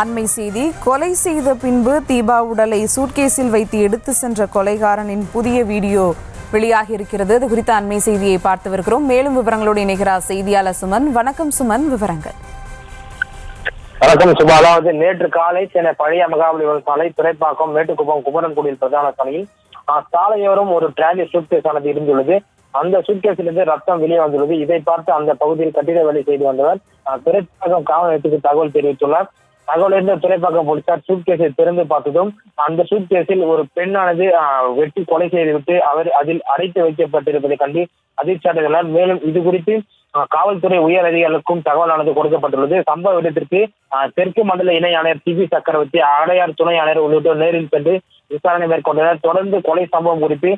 அண்மை செய்தி. கொலை செய்த பின்பு தீபா உடலை சூட்கேஸில் வைத்து எடுத்து சென்ற கொலைகாரனின் புதிய வீடியோ வெளியாகி இருக்கிறது. இது குறித்த அண்மை செய்தியை பார்த்து வருகிறோம். மேலும் விவரங்களோடு இணைகிறார் செய்தியாளர் சுமன். வணக்கம் சுமன், விவரங்கள். வணக்கம் சுபா. அதாவது நேற்று காலை சென்னை பழைய மகாபலிபுரம் சாலை துறைப்பாக்கம் மேட்டுக்குப்பம் குமரன்குடியில் பிரதான சாலையில் சாலையோரம் ஒரு டிராலி சூட்கேஸ் ஆனது இருந்துள்ளது. அந்த சூட்கேஸிலிருந்து ரத்தம் வெளியே வந்துள்ளது. இதை பார்த்து அந்த பகுதியில் கட்டிட வேலை செய்து வந்தவர் துறைப்பாக்கம் காவல் நிலையத்துக்கு தகவல் தெரிவித்துள்ளார். தகவலிருந்த துறைப்பாக்கம் போலீசார் சூட்கேஸை திறந்து பார்த்ததும் அந்த சூட்கேஸில் ஒரு பெண்ணானது வெட்டி கொலை செய்துவிட்டு அவர் அதில் அடைத்து வைக்கப்பட்டிருப்பதை கண்டு அதிர்ச்சி அடைந்துள்ளார். மேலும் இது குறித்து காவல்துறை உயர் அதிகாரிகளுக்கும் தகவலானது கொடுக்கப்பட்டுள்ளது. சம்பவ இடத்திற்கு தெற்கு மண்டல இணை ஆணையர் டி பி சக்கரவர்த்தி, அடையார் துணை ஆணையர் உள்ளிட்டோர் நேரில் சென்று விசாரணை மேற்கொண்டனர். தொடர்ந்து கொலை சம்பவம் குறித்து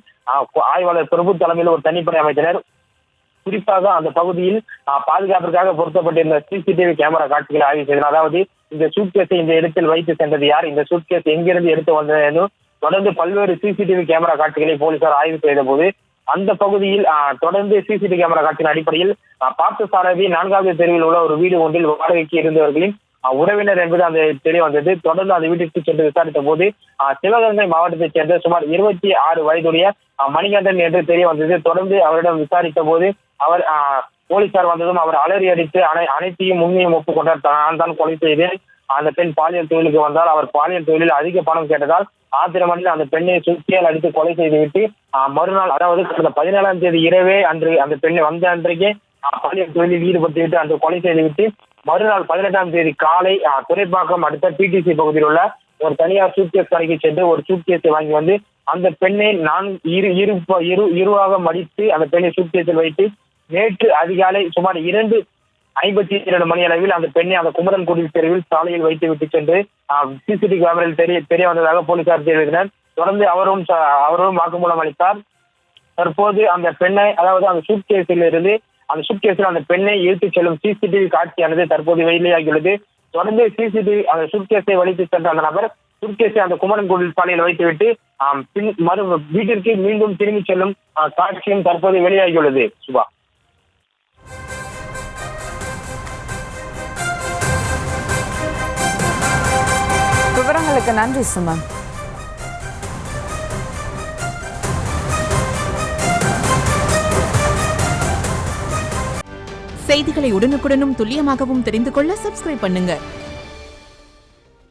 ஆய்வாளர் பிரபு தலைமையில் ஒரு தனிப்படை அமைத்தனர். குறிப்பாக அந்த பகுதியில் பாதுகாப்பிற்காக பொருத்தப்பட்டிருந்த சிசிடிவி கேமரா காட்சிகளை ஆய்வு செய்தனர். அதாவது இந்த சூட்கேஸை இந்த இடத்தில் வைத்து சென்றது யார், இந்த சூட்கேஸ் எங்கிருந்து எடுத்து வந்தது என்றும் தொடர்ந்து பல்வேறு சிசிடிவி கேமரா காட்சிகளை போலீசார் ஆய்வு செய்த போது அந்த பகுதியில் தொடர்ந்து சிசிடிவி கேமரா காட்சியின் அடிப்படையில் பார்த்தசாரதி 4வது தெருவில் உள்ள ஒரு வீடு ஒன்றில் வாடகைக்கு இருந்தவர்களின் உறவினர் என்பது அந்த தெரிய வந்தது. தொடர்ந்து அந்த வீட்டிற்கு சென்று விசாரித்த போது சிவகங்கை மாவட்டத்தைச் சேர்ந்த சுமார் 26 வயதுடைய மணிகண்டன் என்று தெரிய வந்தது. தொடர்ந்து அவரிடம் விசாரித்த போது அவர் போலீசார் வந்ததும் அவர் அலறி அடித்து அனைத்தையும் உண்மையும் ஒப்புக்கொண்டார். நான் தான் கொலை செய்தேன், அந்த பெண் பாலியல் தொழிலுக்கு வந்தால், அவர் பாலியல் தொழிலில் அதிக பணம் கேட்டதால் ஆத்திரமடைந்து அந்த பெண்ணை சுற்றியால் அடித்து கொலை செய்துவிட்டு மறுநாள், அதாவது கடந்த 17ஆம் தேதி இரவே அன்று அந்த பெண்ணை வந்த அன்றைக்கே பாலியல் தொழிலில் ஈடுபட்டுவிட்டு அன்று கொலை செய்துவிட்டு மறுநாள் 18ஆம் தேதி காலை துறைப்பாக்கம் அடுத்த பிடிசி பகுதியில் உள்ள ஒரு தனியார் சூட்கேஸ் கடைக்கு சென்று ஒரு சூட்கேஸை வாங்கி வந்து அந்த பெண்ணை இருவாக மடித்து அந்த பெண்ணை சூட்கேஸில் வைத்து நேற்று அதிகாலை சுமார் 2:52 மணி அளவில் அந்த பெண்ணை அந்த குமரன்குடி தெருவில் சாலையில் வைத்து விட்டு சென்று சிசிடிவி கேமராவில் தெரிய வந்ததாக போலீசார் தெரிவித்தனர். தொடர்ந்து அவரும் வாக்குமூலம் அளித்தார். தற்போது அந்த பெண்ணை, அதாவது அந்த சூட்கேஸில் இருந்து அந்த சூட்கேஸில் அந்த பெண்ணை இழுத்துச் செல்லும் சிசிடிவி காட்சியானது தற்போது வெளியாகியுள்ளது. தொடர்ந்து சிசிடிவி அந்த சூட்கேஸை வலித்து சென்ற அந்த நபர் சூட்கேஸை அந்த குமரன்குடி சாலையில் வைத்துவிட்டு வீட்டிற்கு மீண்டும் திரும்பி செல்லும் காட்சியும் தற்போது வெளியாகியுள்ளது. சுபா, விவரங்களுக்கு நன்றி சுமன். செய்திகளை உடனுக்குடனும் துல்லியமாகவும் தெரிந்து கொள்ள சப்ஸ்கிரைப் பண்ணுங்க.